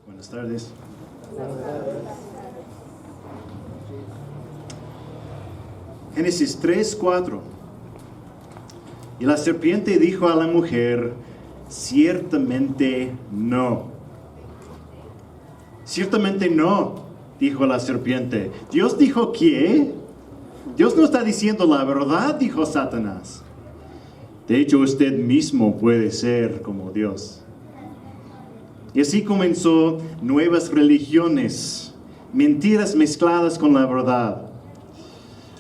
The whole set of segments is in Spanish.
Buenas tardes. Génesis 3:4. Y la serpiente dijo a la mujer, ciertamente no. Ciertamente no, dijo la serpiente. ¿Dios dijo qué? Dios no está diciendo la verdad, dijo Satanás. De hecho, usted mismo puede ser como Dios. Y así comenzó nuevas religiones, mentiras mezcladas con la verdad.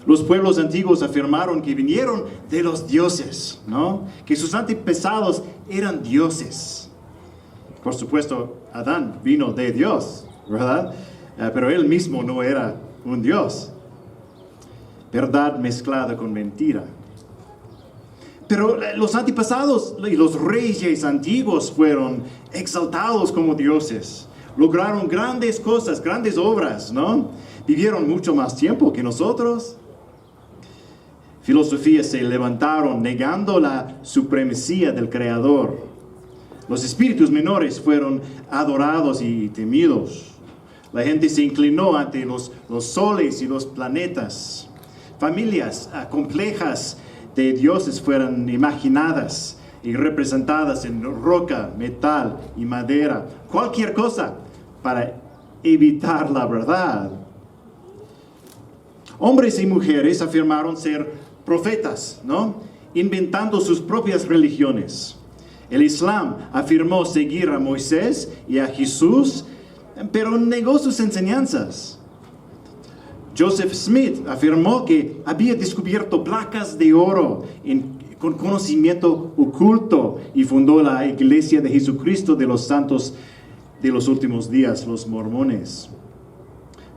Los pueblos antiguos afirmaron que vinieron de los dioses, ¿no? Que sus antepasados eran dioses. Por supuesto, Adán vino de Dios, ¿verdad? Pero él mismo no era un dios. Verdad mezclada con mentira. Pero los antepasados y los reyes antiguos fueron exaltados como dioses. Lograron grandes cosas, grandes obras, ¿no? Vivieron mucho más tiempo que nosotros. Filosofías se levantaron negando la supremacía del Creador. Los espíritus menores fueron adorados y temidos. La gente se inclinó ante los soles y los planetas. Familias complejas de dioses fueron imaginadas y representadas en roca, metal y madera. Cualquier cosa para evitar la verdad. Hombres y mujeres afirmaron ser profetas, ¿no? Inventando sus propias religiones. El Islam afirmó seguir a Moisés y a Jesús, pero negó sus enseñanzas. Joseph Smith afirmó que había descubierto placas de oro con conocimiento oculto y fundó la Iglesia de Jesucristo de los Santos de los Últimos Días, los mormones.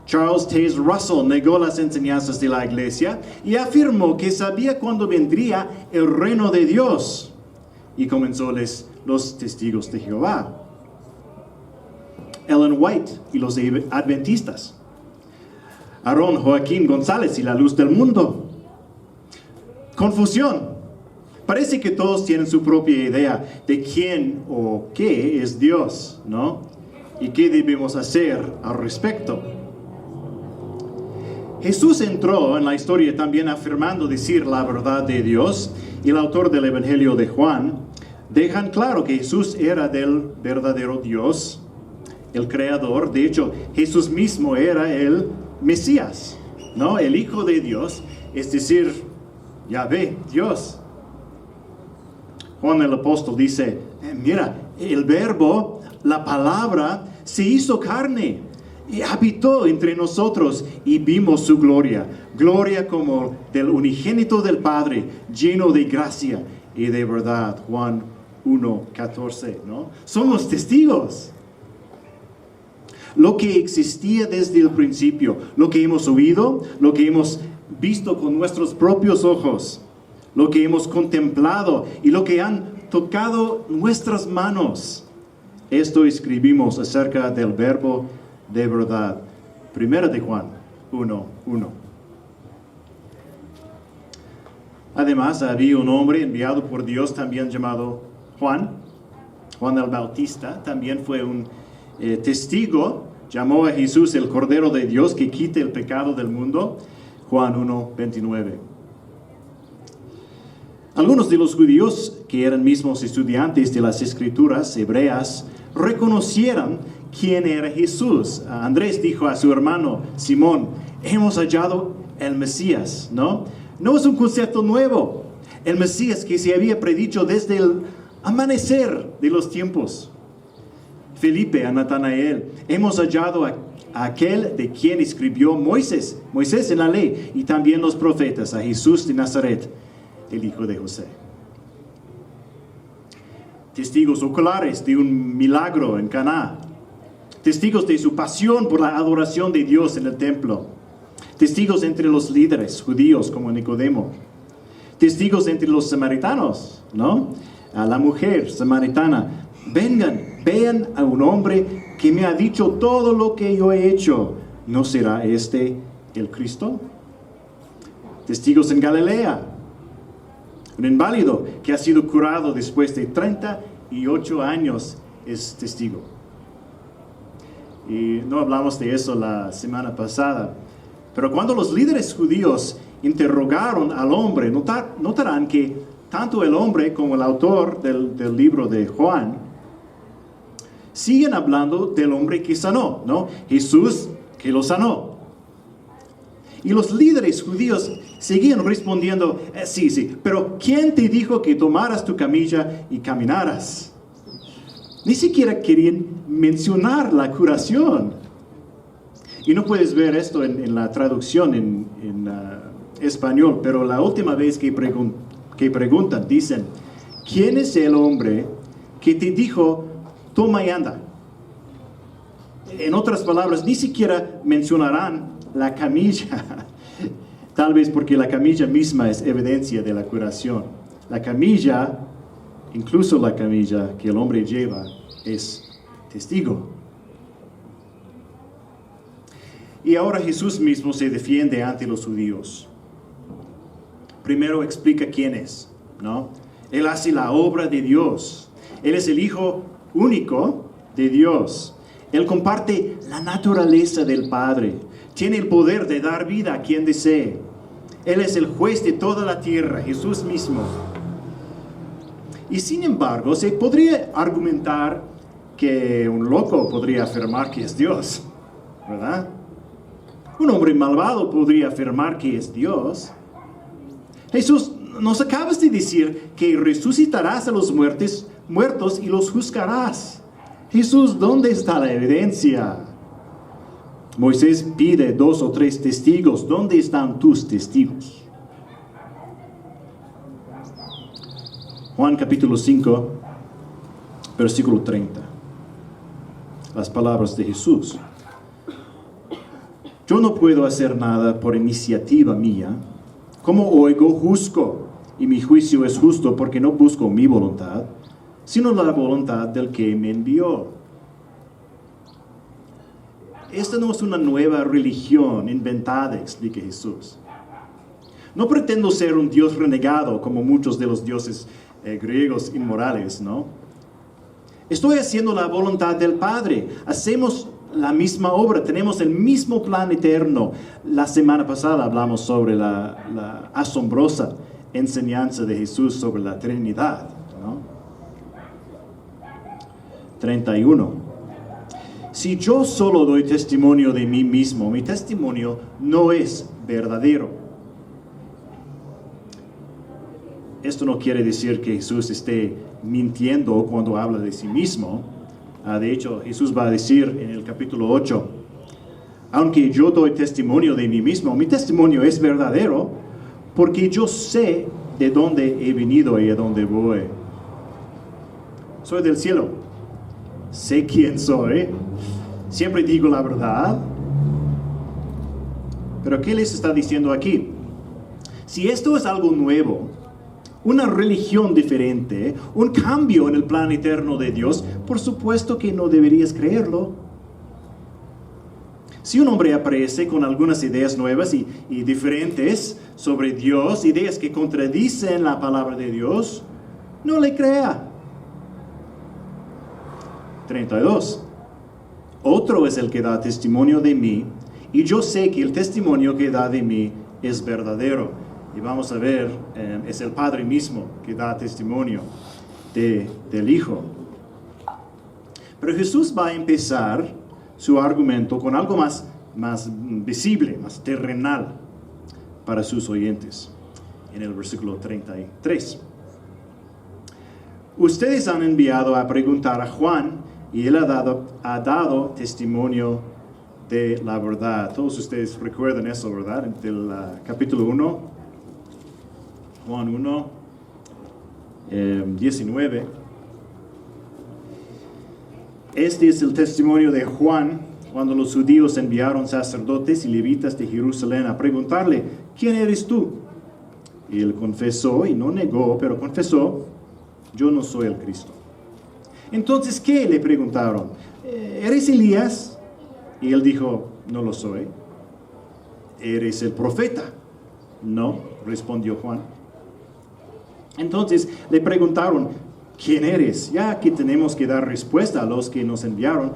Charles Taze Russell negó las enseñanzas de la Iglesia y afirmó que sabía cuándo vendría el reino de Dios. Y comenzó los testigos de Jehová. Ellen White y los adventistas. Aarón Joaquín González y la luz del mundo. Confusión. Parece que todos tienen su propia idea de quién o qué es Dios, ¿no? Y qué debemos hacer al respecto. Jesús entró en la historia también afirmando decir la verdad de Dios, y el autor del Evangelio de Juan dejan claro que Jesús era del verdadero Dios, el Creador. De hecho, Jesús mismo era el Mesías, ¿no? El Hijo de Dios, es decir, Yahvé, Dios. Juan el apóstol dice, mira, el verbo, la palabra, se hizo carne y habitó entre nosotros y vimos su gloria. Gloria como del unigénito del Padre, lleno de gracia y de verdad. Juan 1:14, ¿no? Somos testigos. Lo que existía desde el principio, lo que hemos oído, lo que hemos visto con nuestros propios ojos, lo que hemos contemplado y lo que han tocado nuestras manos. Esto escribimos acerca del verbo de verdad. Primera de Juan 1:1. Además, había un hombre enviado por Dios también llamado Juan el Bautista. También fue un testigo. Llamó a Jesús el Cordero de Dios que quita el pecado del mundo. Juan 1:29. Algunos de los judíos que eran mismos estudiantes de las escrituras hebreas reconocieron quién era Jesús. Andrés dijo a su hermano Simón, hemos hallado el Mesías, ¿no? No es un concepto nuevo. El Mesías que se había predicho desde el amanecer de los tiempos. Felipe a Natanael, hemos hallado a aquel de quien escribió Moisés en la ley y también los profetas, a Jesús de Nazaret, el hijo de José. Testigos oculares de un milagro en Caná. Testigos de su pasión por la adoración de Dios en el templo. Testigos entre los líderes judíos como Nicodemo. Testigos entre los samaritanos, ¿no? A la mujer samaritana. Vengan, vean a un hombre que me ha dicho todo lo que yo he hecho. ¿No será este el Cristo? Testigos en Galilea. Un inválido que ha sido curado después de 38 años es testigo. y no hablamos de eso la semana pasada. Pero cuando los líderes judíos interrogaron al hombre, notarán que tanto el hombre como el autor del libro de Juan siguen hablando del hombre que sanó, ¿no? Jesús que lo sanó. Y los líderes judíos seguían respondiendo, sí, pero ¿quién te dijo que tomaras tu camilla y caminaras? Ni siquiera querían mencionar la curación. Y no puedes ver esto en la traducción en español, pero la última vez que preguntan, dicen, ¿quién es el hombre que te dijo, toma y anda? En otras palabras, ni siquiera mencionarán la camilla, tal vez porque la camilla misma es evidencia de la curación. La camilla, incluso la camilla que el hombre lleva, es testigo. Y ahora Jesús mismo se defiende ante los judíos. Primero explica quién es, ¿no? Él hace la obra de Dios. Él es el Hijo único de Dios. Él comparte la naturaleza del Padre. Tiene el poder de dar vida a quien desee. Él es el juez de toda la tierra, Jesús mismo. Y sin embargo, se podría argumentar que un loco podría afirmar que es Dios, ¿verdad? Un hombre malvado podría afirmar que es Dios. Jesús, nos acabas de decir que resucitarás a los muertos y los juzgarás. Jesús, ¿dónde está la evidencia? Moisés pide 2 o 3 testigos. ¿Dónde están tus testigos? Juan capítulo 5, versículo 30. Las palabras de Jesús. Yo no puedo hacer nada por iniciativa mía. Como oigo, juzgo, y mi juicio es justo porque no busco mi voluntad, sino la voluntad del que me envió. Esta no es una nueva religión inventada, explica Jesús. No pretendo ser un Dios renegado como muchos de los dioses griegos inmorales, ¿no? Estoy haciendo la voluntad del Padre. Hacemos la misma obra, tenemos el mismo plan eterno. La semana pasada hablamos sobre la asombrosa enseñanza de Jesús sobre la Trinidad, ¿no? 31. Si yo solo doy testimonio de mí mismo, mi testimonio no es verdadero. Esto no quiere decir que Jesús esté mintiendo cuando habla de sí mismo. De hecho, Jesús va a decir en el capítulo 8, aunque yo doy testimonio de mí mismo, mi testimonio es verdadero porque yo sé de dónde he venido y a dónde voy. Soy del cielo, sé quién soy, siempre digo la verdad. Pero ¿qué les está diciendo aquí? Si esto es algo nuevo, una religión diferente, un cambio en el plan eterno de Dios, por supuesto que no deberías creerlo. Si un hombre aparece con algunas ideas nuevas y diferentes sobre Dios, ideas que contradicen la palabra de Dios, no le crea. 32. Otro es el que da testimonio de mí, y yo sé que el testimonio que da de mí es verdadero. Y vamos a ver, es el Padre mismo que da testimonio del Hijo. Pero Jesús va a empezar su argumento con algo más visible, más terrenal para sus oyentes. En el versículo 33. Ustedes han enviado a preguntar a Juan y él ha dado testimonio de la verdad. Todos ustedes recuerdan eso, ¿verdad? Del capítulo 1. Juan 1, 19. Este es el testimonio de Juan cuando los judíos enviaron sacerdotes y levitas de Jerusalén a preguntarle, ¿quién eres tú? Y él confesó, y no negó, pero confesó, yo no soy el Cristo. Entonces, ¿qué? Le preguntaron, ¿eres Elías? Y él dijo, no lo soy. ¿Eres el profeta? No, respondió Juan. Entonces le preguntaron, ¿quién eres? Ya que tenemos que dar respuesta a los que nos enviaron,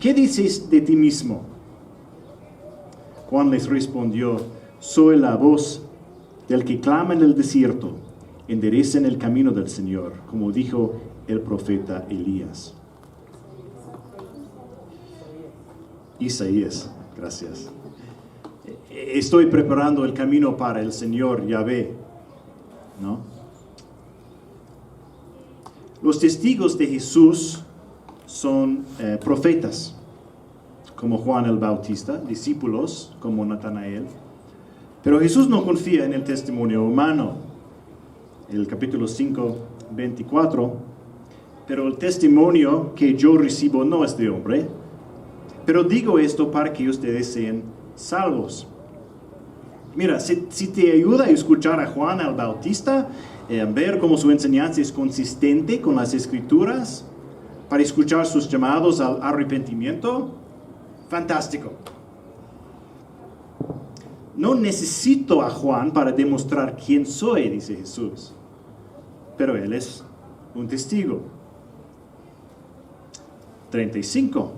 ¿qué dices de ti mismo? Juan les respondió, soy la voz del que clama en el desierto, enderecen el camino del Señor, como dijo el profeta Elías. Isaías, gracias. Estoy preparando el camino para el Señor Yahvé, ¿no? Los testigos de Jesús son profetas, como Juan el Bautista, discípulos, como Natanael. Pero Jesús no confía en el testimonio humano. El capítulo 5, 24. Pero el testimonio que yo recibo no es de hombre. Pero digo esto para que ustedes sean salvos. Mira, si te ayuda a escuchar a Juan el Bautista, ver cómo su enseñanza es consistente con las Escrituras, para escuchar sus llamados al arrepentimiento, fantástico. No necesito a Juan para demostrar quién soy, dice Jesús. Pero él es un testigo. 35.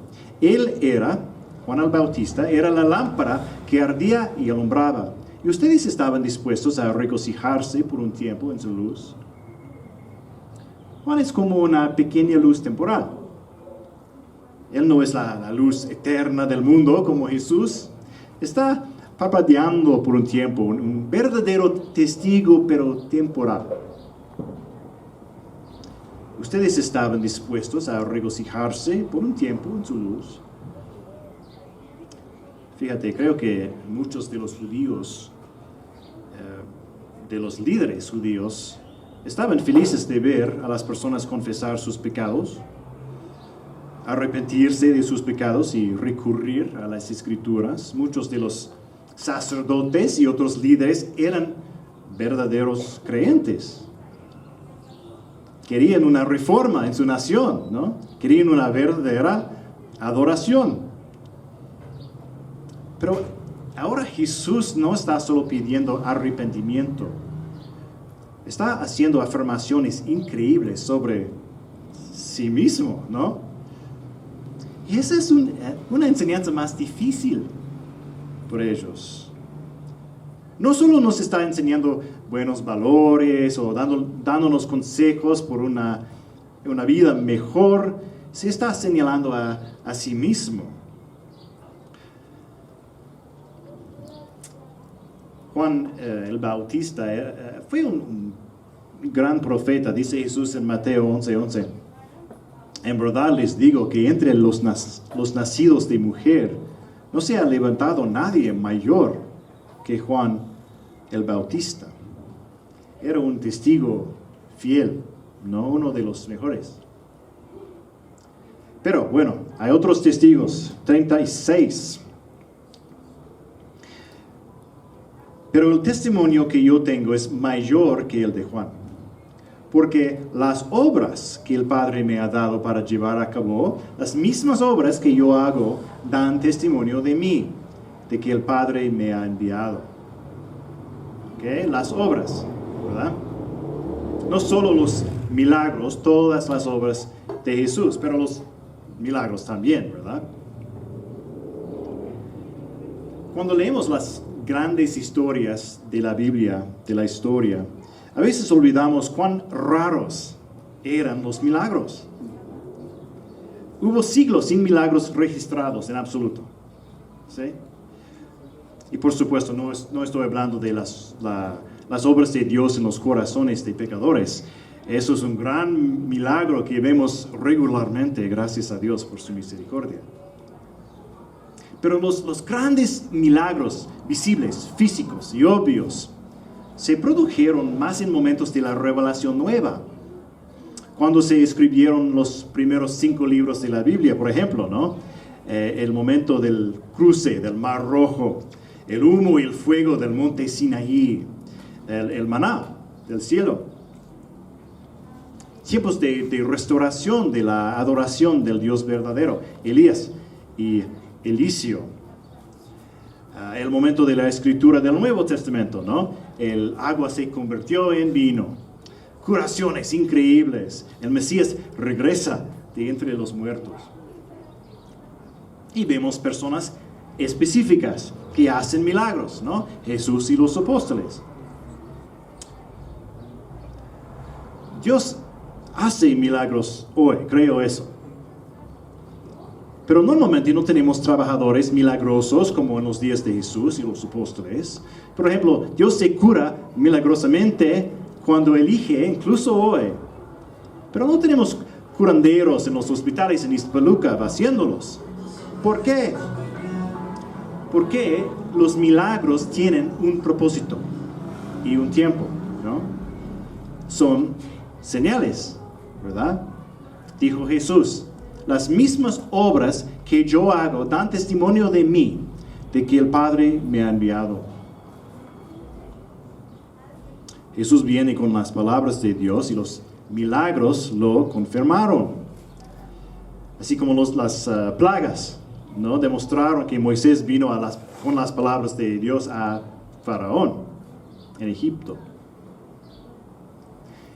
Juan el Bautista, era la lámpara que ardía y alumbraba. Y ustedes estaban dispuestos a regocijarse por un tiempo en su luz. Juan es como una pequeña luz temporal. Él no es la luz eterna del mundo como Jesús. Está parpadeando por un tiempo, un verdadero testigo, pero temporal. Ustedes estaban dispuestos a regocijarse por un tiempo en su luz. Fíjate, creo que muchos de los judíos, de los líderes judíos, estaban felices de ver a las personas confesar sus pecados, arrepentirse de sus pecados y recurrir a las Escrituras. Muchos de los sacerdotes y otros líderes eran verdaderos creyentes. Querían una reforma en su nación, ¿no? Querían una verdadera adoración. Pero ahora Jesús no está solo pidiendo arrepentimiento. Está haciendo afirmaciones increíbles sobre sí mismo, ¿no? Y esa es una enseñanza más difícil por ellos. No solo nos está enseñando buenos valores o dándonos consejos por una vida mejor, se está señalando a sí mismo. Juan el Bautista fue un gran profeta, dice Jesús en Mateo 11:11. En verdad les digo que entre los nacidos de mujer no se ha levantado nadie mayor que Juan el Bautista. Era un testigo fiel, no uno de los mejores. Pero bueno, hay otros testigos. 36. Pero el testimonio que yo tengo es mayor que el de Juan, porque las obras que el Padre me ha dado para llevar a cabo, las mismas obras que yo hago, dan testimonio de mí, de que el Padre me ha enviado. ¿Okay? Las obras, ¿verdad? No solo los milagros, todas las obras de Jesús, pero los milagros también, ¿verdad? Cuando leemos las grandes historias de la Biblia, de la historia, a veces olvidamos cuán raros eran los milagros. Hubo siglos sin milagros registrados en absoluto. ¿Sí? Y por supuesto, no estoy hablando de las obras de Dios en los corazones de pecadores. Eso es un gran milagro que vemos regularmente, gracias a Dios por su misericordia. Pero los grandes milagros visibles, físicos y obvios se produjeron más en momentos de la revelación nueva. Cuando se escribieron los primeros 5 libros de la Biblia, por ejemplo, ¿no? El momento del cruce del Mar Rojo, el humo y el fuego del monte Sinaí, el maná del cielo. Tiempos de restauración de la adoración del Dios verdadero, Elías y Eliseo. El momento de la escritura del Nuevo Testamento, ¿no? El agua se convirtió en vino. Curaciones increíbles. El Mesías regresa de entre los muertos. Y vemos personas específicas que hacen milagros, ¿no? Jesús y los apóstoles. Dios hace milagros hoy, creo eso. Pero normalmente no tenemos trabajadores milagrosos como en los días de Jesús y los apóstoles. Por ejemplo, Dios se cura milagrosamente cuando elige, incluso hoy. Pero no tenemos curanderos en los hospitales en Iztapaluca vaciándolos. ¿Por qué? Porque los milagros tienen un propósito y un tiempo, ¿no? Son señales, ¿verdad? Dijo Jesús, las mismas obras que yo hago dan testimonio de mí, de que el Padre me ha enviado. Jesús viene con las palabras de Dios y los milagros lo confirmaron. Así como las plagas, ¿no? Demostraron que Moisés vino con las palabras de Dios a Faraón en Egipto.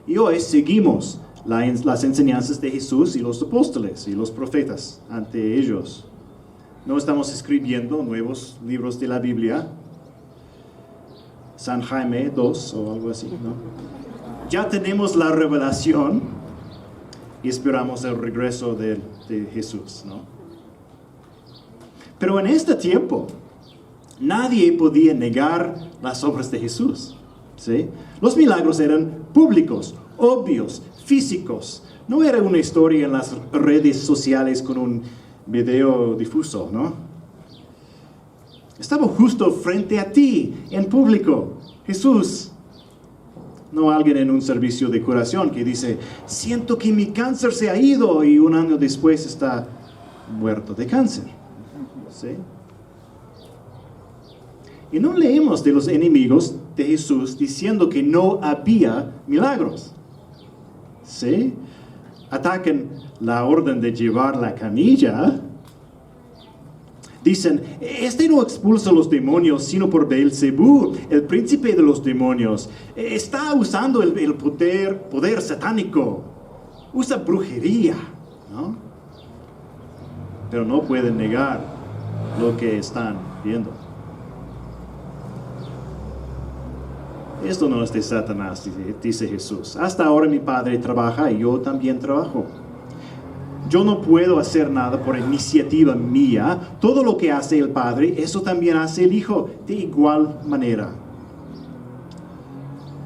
Y hoy seguimos las enseñanzas de Jesús y los apóstoles y los profetas ante ellos. No estamos escribiendo nuevos libros de la Biblia, San Jaime II o algo así, ¿no? Ya tenemos la revelación y esperamos el regreso de Jesús, ¿no? Pero en este tiempo, nadie podía negar las obras de Jesús, ¿sí? Los milagros eran públicos, obvios, físicos. No era una historia en las redes sociales con un video difuso, ¿no? Estaba justo frente a ti, en público, Jesús. No alguien en un servicio de curación que dice, siento que mi cáncer se ha ido y un año después está muerto de cáncer. ¿Sí? Y no leemos de los enemigos de Jesús diciendo que no había milagros. ¿Sí? Atacan la orden de llevar la camilla. Dicen, este no expulsa los demonios, sino por Beelzebú, el príncipe de los demonios. Está usando el poder satánico. Usa brujería, ¿no? Pero no pueden negar lo que están viendo. Esto no es de Satanás, dice Jesús. Hasta ahora mi Padre trabaja y yo también trabajo. Yo no puedo hacer nada por iniciativa mía. Todo lo que hace el Padre, eso también hace el Hijo, de igual manera.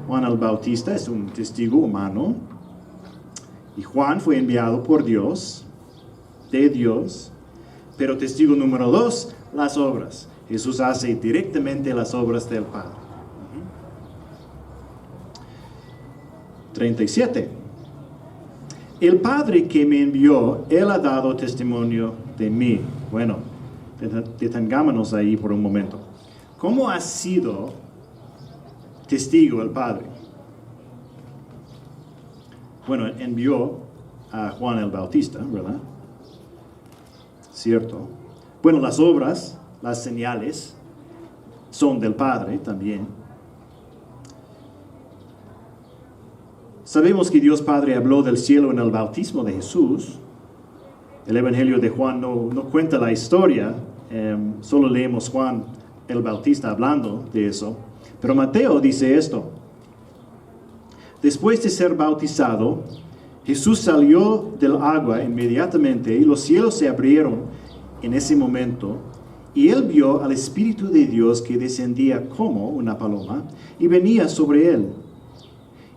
Juan el Bautista es un testigo humano. Y Juan fue enviado por Dios, de Dios. Pero testigo número 2, las obras. Jesús hace directamente las obras del Padre. 37. El Padre que me envió, Él ha dado testimonio de mí. Bueno, detengámonos ahí por un momento. ¿Cómo ha sido testigo el Padre? Bueno, envió a Juan el Bautista, ¿verdad? Cierto. Bueno, las obras, las señales, son del Padre también. Sabemos que Dios Padre habló del cielo en el bautismo de Jesús. El Evangelio de Juan no cuenta la historia, solo leemos Juan el Bautista hablando de eso. Pero Mateo dice esto. Después de ser bautizado, Jesús salió del agua inmediatamente y los cielos se abrieron en ese momento. Y él vio al Espíritu de Dios que descendía como una paloma y venía sobre él.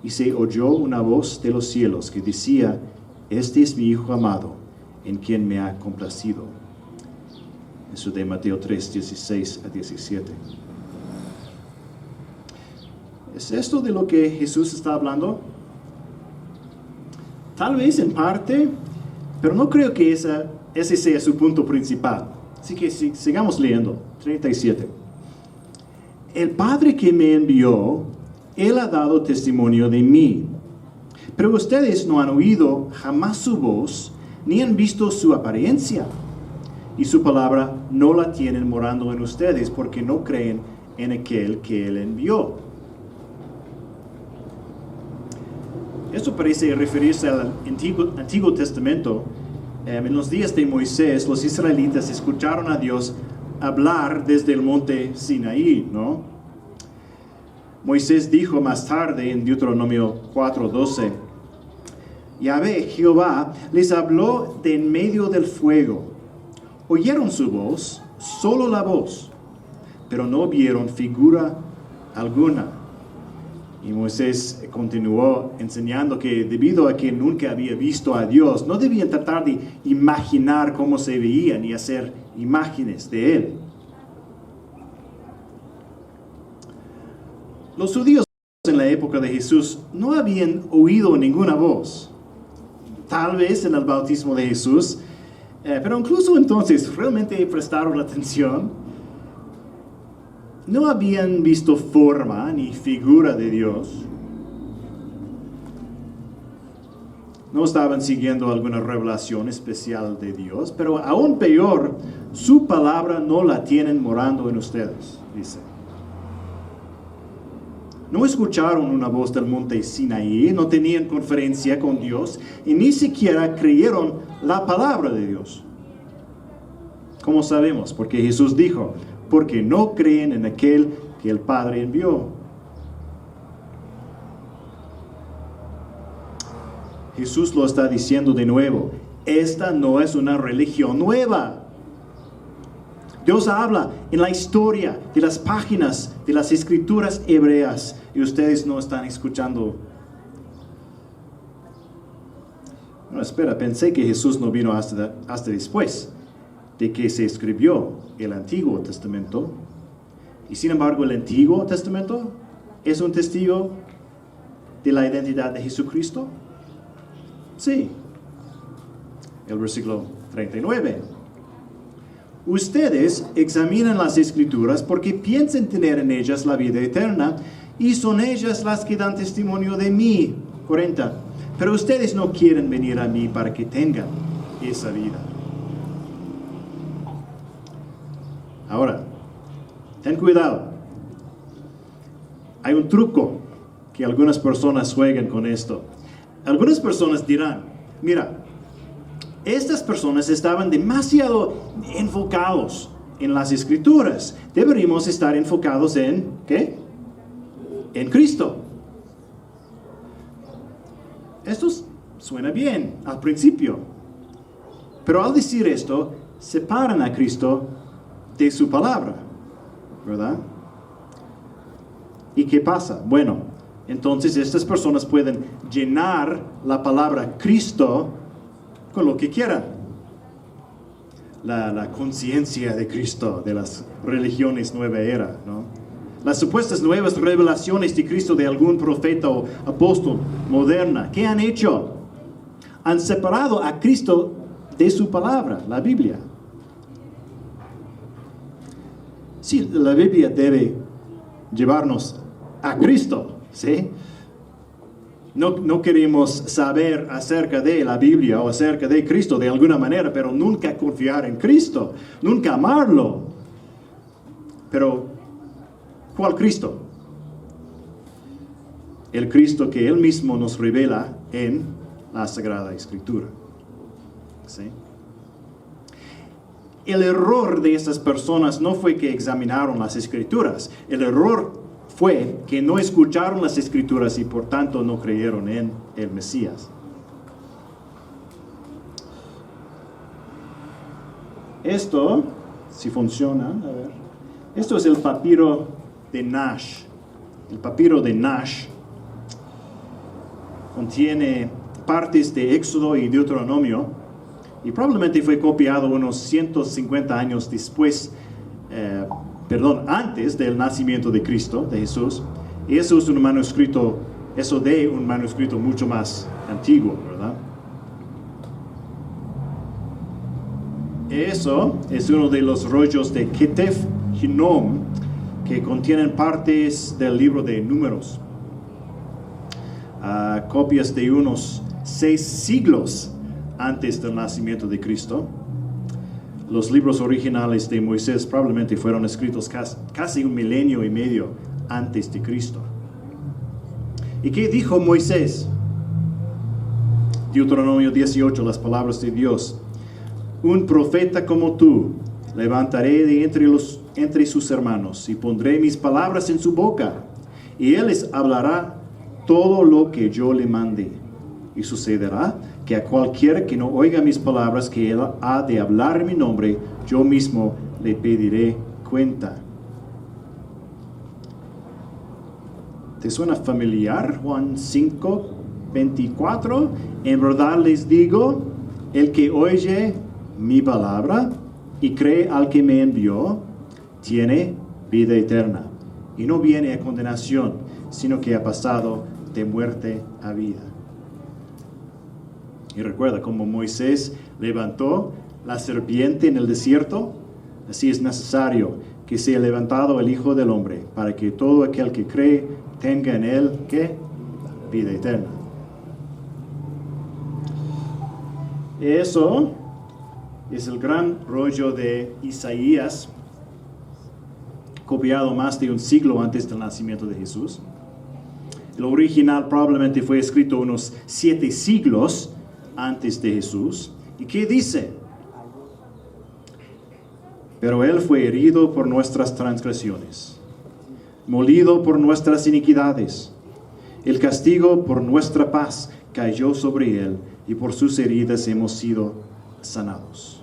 Y se oyó una voz de los cielos que decía, este es mi Hijo amado, en quien me ha complacido. Eso de Mateo 3, 16 a 17. ¿Es esto de lo que Jesús está hablando? Tal vez en parte, pero no creo que ese sea su punto principal. Así que sigamos leyendo. 37. El Padre que me envió, Él ha dado testimonio de mí. Pero ustedes no han oído jamás su voz, ni han visto su apariencia. Y su palabra no la tienen morando en ustedes, porque no creen en aquel que Él envió. Esto parece referirse al Antiguo Testamento, En los días de Moisés, los israelitas escucharon a Dios hablar desde el monte Sinaí, ¿no? Moisés dijo más tarde en Deuteronomio 4:12, Yahvé, Jehová, les habló de en medio del fuego. Oyeron su voz, solo la voz, pero no vieron figura alguna. Y Moisés continuó enseñando que debido a que nunca había visto a Dios, no debían tratar de imaginar cómo se veía ni hacer imágenes de Él. Los judíos en la época de Jesús no habían oído ninguna voz. Tal vez en el bautismo de Jesús, pero incluso entonces realmente prestaron atención. No habían visto forma ni figura de Dios. No estaban siguiendo alguna revelación especial de Dios, pero aún peor, su palabra no la tienen morando en ustedes, dice. No escucharon una voz del monte Sinaí, no tenían conferencia con Dios y ni siquiera creyeron la palabra de Dios. ¿Cómo sabemos? Porque Jesús dijo, porque no creen en aquel que el Padre envió. Jesús lo está diciendo de nuevo, esta no es una religión nueva. Dios habla en la historia de las páginas de las escrituras hebreas y ustedes no están escuchando. No, espera, pensé que Jesús no vino hasta después de que se escribió el Antiguo Testamento. Y sin embargo, el Antiguo Testamento es un testigo de la identidad de Jesucristo. Sí. El versículo 39. Ustedes examinan las Escrituras porque piensan tener en ellas la vida eterna y son ellas las que dan testimonio de mí. 40. Pero ustedes no quieren venir a mí para que tengan esa vida. Ahora, ten cuidado. Hay un truco que algunas personas juegan con esto. Algunas personas dirán, mira, estas personas estaban demasiado enfocados en las Escrituras. Deberíamos estar enfocados en, ¿qué? En Cristo. Esto suena bien al principio. Pero al decir esto, separan a Cristo de su palabra, ¿verdad? ¿Y qué pasa? Bueno, entonces estas personas pueden llenar la palabra Cristo con lo que quieran. La conciencia de Cristo, de las religiones nueva era, ¿no? Las supuestas nuevas revelaciones de Cristo de algún profeta o apóstol moderna. ¿Qué han hecho? Han separado a Cristo de su palabra, la Biblia. Sí, la Biblia debe llevarnos a Cristo, ¿sí? No queremos saber acerca de la Biblia o acerca de Cristo de alguna manera, pero nunca confiar en Cristo, nunca amarlo. Pero, ¿cuál Cristo? El Cristo que Él mismo nos revela en la Sagrada Escritura. ¿Sí? El error de estas personas no fue que examinaron las Escrituras. El error fue que no escucharon las Escrituras y por tanto no creyeron en el Mesías. Esto, si funciona, a ver. Esto es el papiro de Nash. El papiro de Nash contiene partes de Éxodo y Deuteronomio y probablemente fue copiado unos 150 años después, antes del nacimiento de Cristo, de Jesús. Y eso es un manuscrito mucho más antiguo, ¿verdad? Eso es uno de los rollos de Ketef Hinnom que contienen partes del libro de Números. Copias de unos 6 siglos antes del nacimiento de Cristo. Los libros originales de Moisés probablemente fueron escritos casi 1,5 milenios antes de Cristo. ¿Y qué dijo Moisés? Deuteronomio 18, las palabras de Dios. un profeta como tú levantaré de entre sus hermanos y pondré mis palabras en su boca, y él les hablará todo lo que yo le mande. Y sucederá que a cualquiera que no oiga mis palabras que él ha de hablar en mi nombre, yo mismo le pediré cuenta. ¿Te suena familiar Juan 5:24? En verdad les digo, el que oye mi palabra y cree al que me envió, tiene vida eterna, y no viene a condenación, sino que ha pasado de muerte a vida. Y recuerda cómo Moisés levantó la serpiente en el desierto. Así es necesario que sea levantado el Hijo del Hombre, para que todo aquel que cree tenga en él, ¿qué? Vida eterna. Eso es el gran rollo de Isaías, copiado más de un siglo antes del nacimiento de Jesús. El original probablemente fue escrito unos 7 siglos antes de Jesús. ¿Y qué dice? Pero él fue herido por nuestras transgresiones, molido por nuestras iniquidades. El castigo por nuestra paz cayó sobre él, y por sus heridas hemos sido sanados.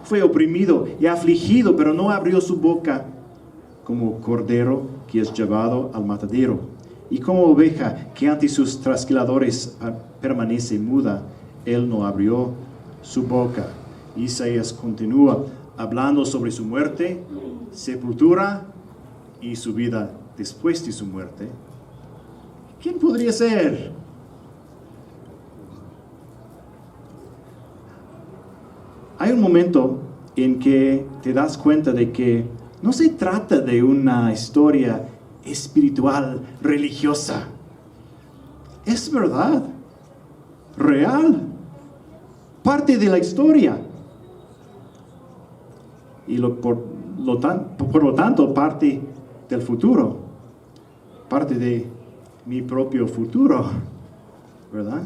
Fue oprimido y afligido, pero no abrió su boca. Como cordero que es llevado al matadero, y como oveja que ante sus trasquiladores permanece muda, él no abrió su boca. Isaías continúa hablando sobre su muerte, sepultura y su vida después de su muerte. ¿Quién podría ser? Hay un momento en que te das cuenta de que no se trata de una historia espiritual, religiosa. Es verdad, real, parte de la historia. Y por lo tanto, parte del futuro, parte de mi propio futuro, ¿verdad?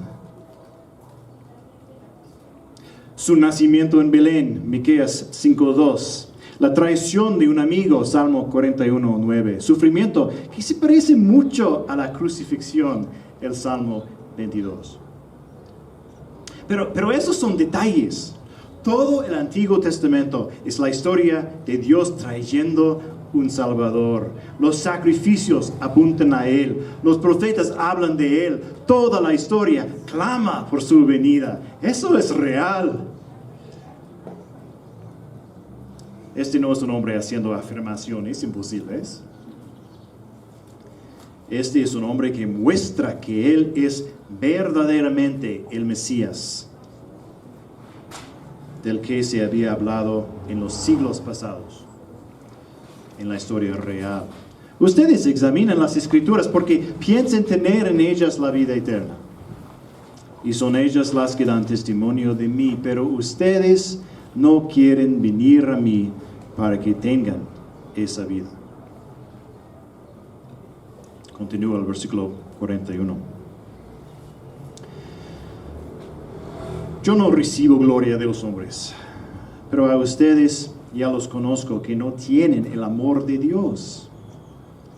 Su nacimiento en Belén, Miqueas 5:2. La traición de un amigo, Salmo 41:9. Sufrimiento que se parece mucho a la crucifixión, el Salmo 22. Pero esos son detalles. Todo el Antiguo Testamento es la historia de Dios trayendo un Salvador. Los sacrificios apuntan a Él. Los profetas hablan de Él. Toda la historia clama por su venida. Eso es real. Este no es un hombre haciendo afirmaciones imposibles. Este es un hombre que muestra que Él es verdaderamente el Mesías, del que se había hablado en los siglos pasados, en la historia real. Ustedes examinan las Escrituras porque piensan tener en ellas la vida eterna. Y son ellas las que dan testimonio de mí, pero ustedes no quieren venir a mí para que tengan esa vida. Continúa el versículo 41. Yo no recibo gloria de los hombres, pero a ustedes ya los conozco que no tienen el amor de Dios.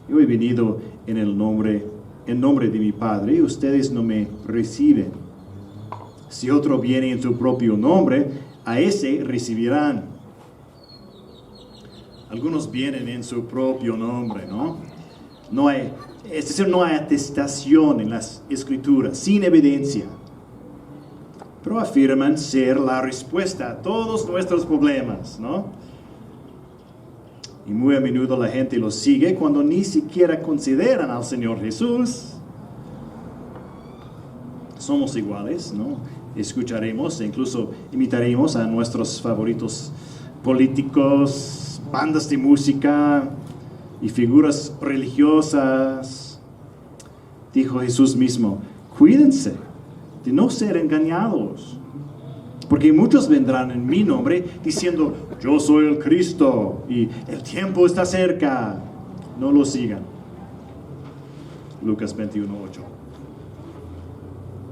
Yo he venido en nombre de mi Padre, y ustedes no me reciben. Si otro viene en su propio nombre, a ese recibirán. Algunos vienen en su propio nombre, ¿no? Es decir, no hay atestación en las Escrituras, sin evidencia. Pero afirman ser la respuesta a todos nuestros problemas, ¿no? Y muy a menudo la gente los sigue cuando ni siquiera consideran al Señor Jesús. Somos iguales, ¿no? Escucharemos e incluso imitaremos a nuestros favoritos políticos, bandas de música y figuras religiosas. Dijo Jesús mismo, cuídense de no ser engañados, porque muchos vendrán en mi nombre diciendo, yo soy el Cristo y el tiempo está cerca. No lo sigan. Lucas 21:8.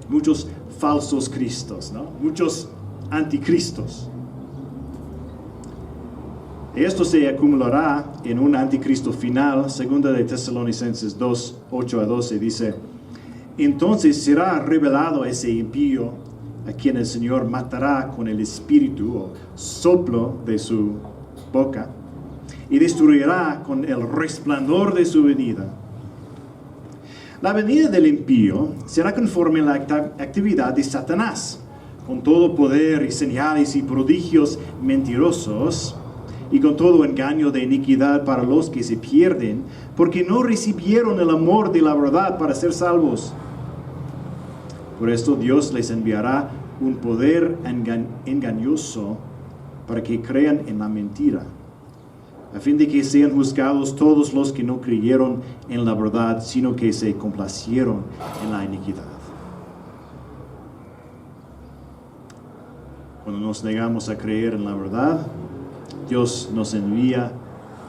Muchos falsos cristos, ¿no? Muchos anticristos. Esto se acumulará en un anticristo final. Segunda de Tesalonicenses 2, 8 a 12 dice: entonces será revelado ese impío, a quien el Señor matará con el espíritu o soplo de su boca, y destruirá con el resplandor de su venida. La venida del impío será conforme a la actividad de Satanás, con todo poder y señales y prodigios mentirosos, y con todo engaño de iniquidad para los que se pierden, porque no recibieron el amor de la verdad para ser salvos. Por esto Dios les enviará un poder engañoso para que crean en la mentira, a fin de que sean juzgados todos los que no creyeron en la verdad, sino que se complacieron en la iniquidad. Cuando nos negamos a creer en la verdad, Dios nos envía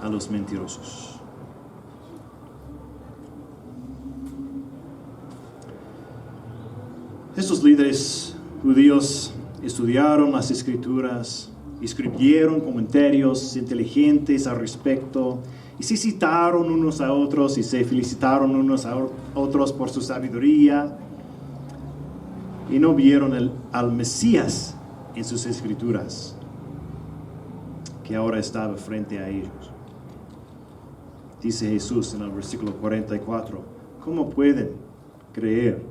a los mentirosos. Estos líderes judíos estudiaron las Escrituras, escribieron comentarios inteligentes al respecto, y se citaron unos a otros y se felicitaron unos a otros por su sabiduría, y no vieron al Mesías en sus Escrituras, que ahora estaba frente a ellos. Dice Jesús en el versículo 44, ¿cómo pueden creer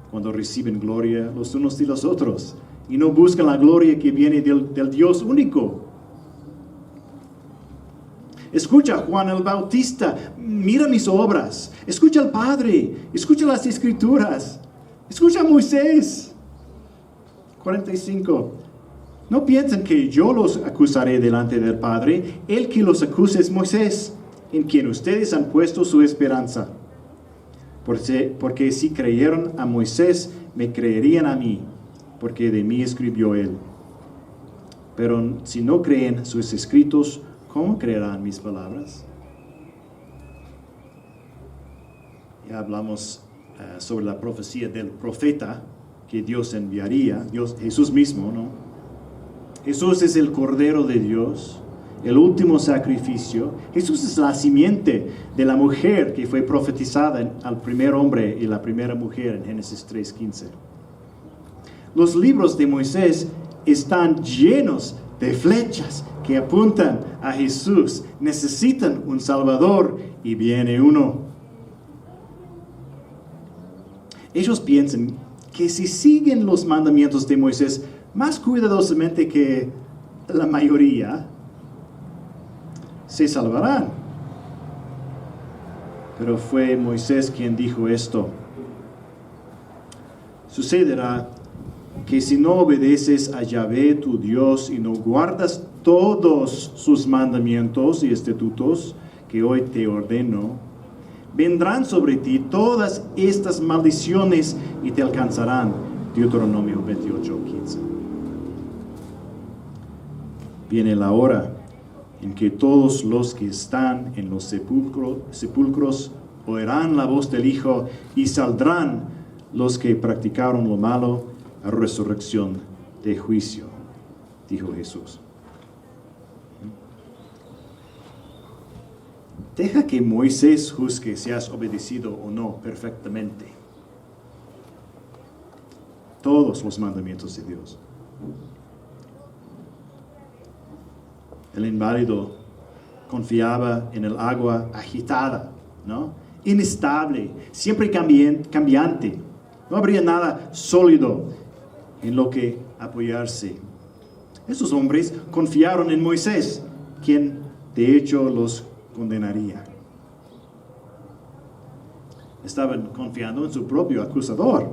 cuando reciben gloria los unos de los otros y no buscan la gloria que viene del Dios único? Escucha a Juan el Bautista, mira mis obras, escucha al Padre, escucha las Escrituras, escucha a Moisés. 45. No piensen que yo los acusaré delante del Padre. El que los acusa es Moisés, en quien ustedes han puesto su esperanza. Porque si creyeron a Moisés, me creerían a mí, porque de mí escribió él. Pero si no creen sus escritos, ¿cómo creerán mis palabras? Ya hablamos sobre la profecía del profeta que Dios enviaría, Jesús mismo, ¿no? Jesús es el Cordero de Dios, el último sacrificio. Jesús es la simiente de la mujer que fue profetizada al primer hombre y la primera mujer en Génesis 3:15. Los libros de Moisés están llenos de flechas que apuntan a Jesús. Necesitan un Salvador y viene uno. Ellos piensan que si siguen los mandamientos de Moisés más cuidadosamente que la mayoría, se salvarán. Pero fue Moisés quien dijo esto: sucederá que si no obedeces a Yahvé tu Dios y no guardas todos sus mandamientos y estatutos que hoy te ordeno, vendrán sobre ti todas estas maldiciones y te alcanzarán. Deuteronomio 28:15. Viene la hora en que todos los que están en los sepulcros oirán la voz del Hijo, y saldrán los que practicaron lo malo a resurrección de juicio, dijo Jesús. Deja que Moisés juzgue si has obedecido o no perfectamente todos los mandamientos de Dios. El inválido confiaba en el agua agitada, ¿no? Inestable, siempre cambiante. No habría nada sólido en lo que apoyarse. Esos hombres confiaron en Moisés, quien de hecho los condenaría. Estaban confiando en su propio acusador.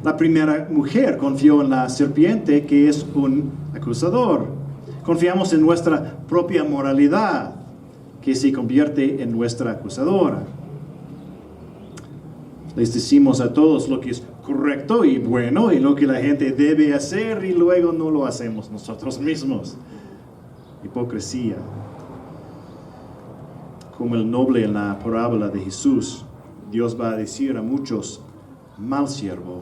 La primera mujer confió en la serpiente, que es un acusador. Confiamos en nuestra propia moralidad, que se convierte en nuestra acusadora. Les decimos a todos lo que es correcto y bueno y lo que la gente debe hacer, y luego no lo hacemos nosotros mismos. Hipocresía. Como el noble en la parábola de Jesús, Dios va a decir a muchos: mal siervo,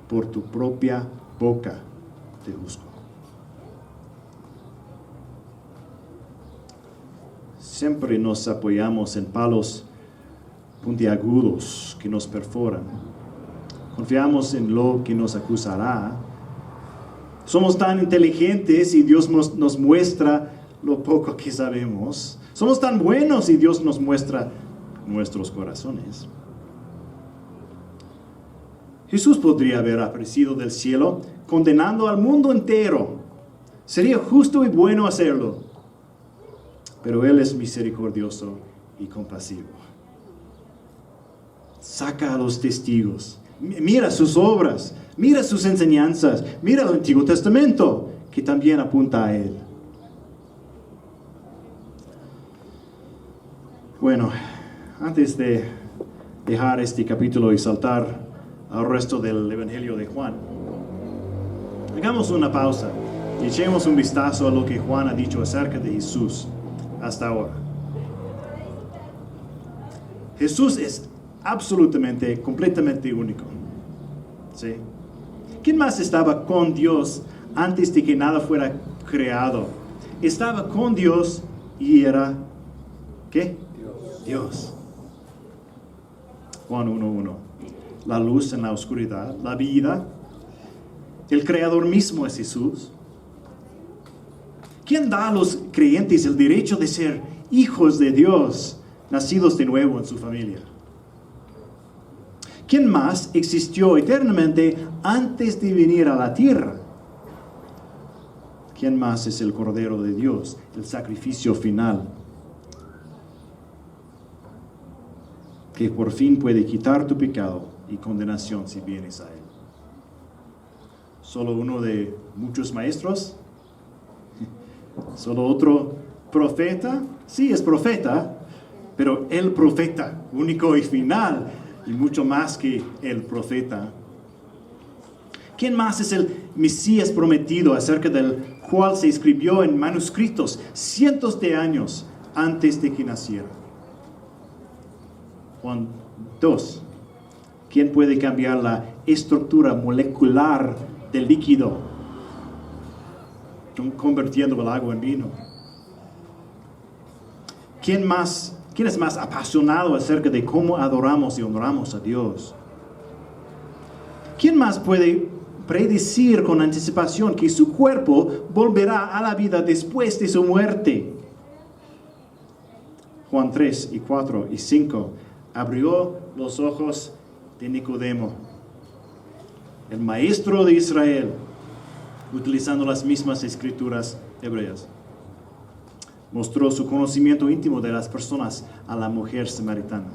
por tu propia boca te juzgo. siempre nos apoyamos en palos puntiagudos que nos perforan. Confiamos en lo que nos acusará. Somos tan inteligentes y Dios nos muestra lo poco que sabemos. Somos tan buenos y Dios nos muestra nuestros corazones. Jesús podría haber aparecido del cielo condenando al mundo entero. Sería justo y bueno hacerlo. Pero Él es misericordioso y compasivo. Saca a los testigos. Mira sus obras. Mira sus enseñanzas. Mira el Antiguo Testamento, que también apunta a Él. Bueno, antes de dejar este capítulo y saltar al resto del Evangelio de Juan, hagamos una pausa y echemos un vistazo a lo que Juan ha dicho acerca de Jesús hasta ahora. Jesús es absolutamente, completamente único. ¿Sí? ¿Quién más estaba con Dios antes de que nada fuera creado? Estaba con Dios y era, ¿qué? Dios. Juan 1:1. La luz en la oscuridad, la vida. El Creador mismo es Jesús. ¿Quién da a los creyentes el derecho de ser hijos de Dios, nacidos de nuevo en su familia? ¿Quién más existió eternamente antes de venir a la tierra? ¿Quién más es el Cordero de Dios, el sacrificio final, que por fin puede quitar tu pecado y condenación si vienes a Él? ¿Solo uno de muchos maestros? ¿Solo otro profeta? Sí, es profeta, pero el profeta, único y final, y mucho más que el profeta. ¿Quién más es el Mesías prometido, acerca del cual se escribió en manuscritos cientos de años antes de que naciera? Juan 2. ¿Quién puede cambiar la estructura molecular del líquido, convirtiendo el agua en vino? ¿Quién es más apasionado acerca de cómo adoramos y honramos a Dios? ¿Quién más puede predecir con anticipación que su cuerpo volverá a la vida después de su muerte? Juan 3 y 4 y 5 abrió los ojos de Nicodemo, el maestro de Israel, utilizando las mismas escrituras hebreas. Mostró su conocimiento íntimo de las personas a la mujer samaritana.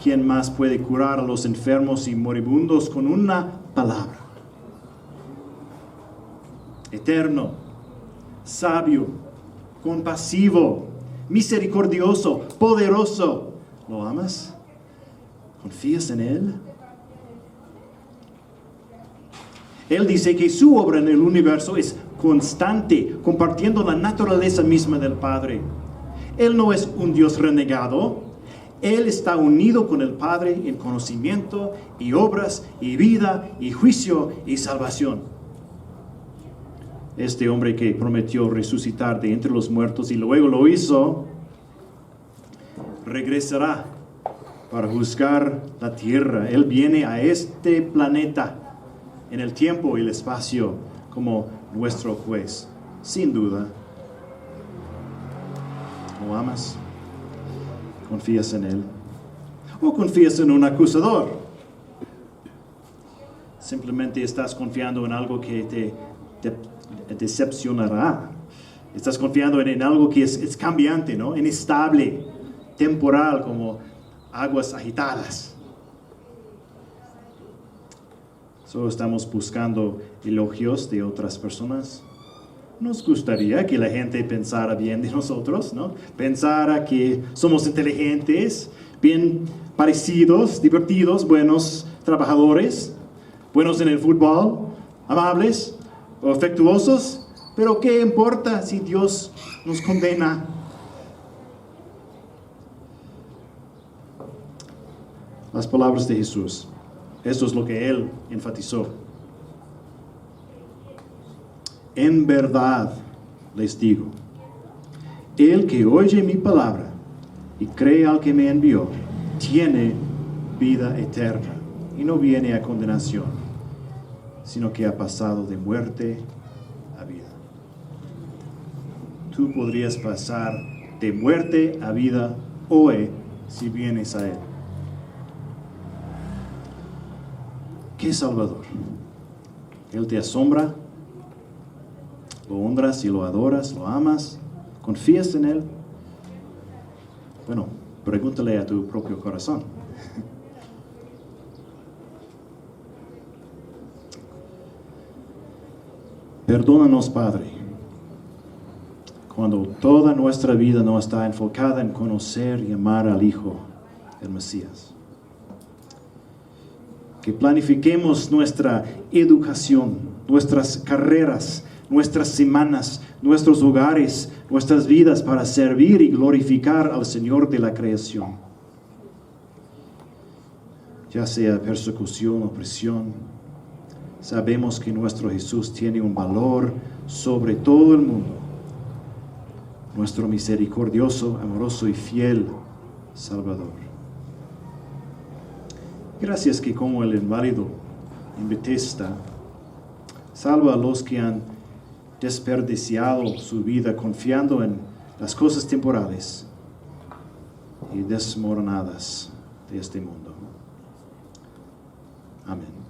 ¿Quién más puede curar a los enfermos y moribundos con una palabra? Eterno, sabio, compasivo, misericordioso, poderoso. ¿Lo amas? ¿Confías en Él? Él dice que su obra en el universo es constante, compartiendo la naturaleza misma del Padre. Él no es un Dios renegado. Él está unido con el Padre en conocimiento y obras y vida y juicio y salvación. Este hombre que prometió resucitar de entre los muertos y luego lo hizo, regresará para juzgar la tierra. Él viene a este planeta en el tiempo y el espacio como nuestro juez, sin duda. ¿Lo amas? ¿Confías en Él? ¿O confías en un acusador? Simplemente estás confiando en algo que te decepcionará. Estás confiando en algo que es cambiante, ¿no? Inestable, temporal, como aguas agitadas. Solo estamos buscando elogios de otras personas. Nos gustaría que la gente pensara bien de nosotros, ¿no? Pensara que somos inteligentes, bien parecidos, divertidos, buenos trabajadores, buenos en el fútbol, amables, afectuosos. Pero ¿qué importa si Dios nos condena? Las palabras de Jesús. Esto es lo que Él enfatizó. En verdad les digo, El que oye mi palabra y cree al que me envió, tiene vida eterna y no viene a condenación, sino que ha pasado de muerte a vida. Tú podrías pasar de muerte a vida hoy si vienes a Él. ¿Qué Salvador? Él te asombra, lo honras y lo adoras, lo amas, confías en Él. Bueno, pregúntale a tu propio corazón. Perdónanos, Padre, cuando toda nuestra vida no está enfocada en conocer y amar al Hijo, el Mesías. Que planifiquemos nuestra educación, nuestras carreras, nuestras semanas, nuestros hogares, nuestras vidas para servir y glorificar al Señor de la creación. Ya sea persecución o prisión, sabemos que nuestro Jesús tiene un valor sobre todo el mundo. Nuestro misericordioso, amoroso y fiel Salvador. Gracias que como el inválido en Bethesda, salva a los que han desperdiciado su vida confiando en las cosas temporales y desmoronadas de este mundo. Amén.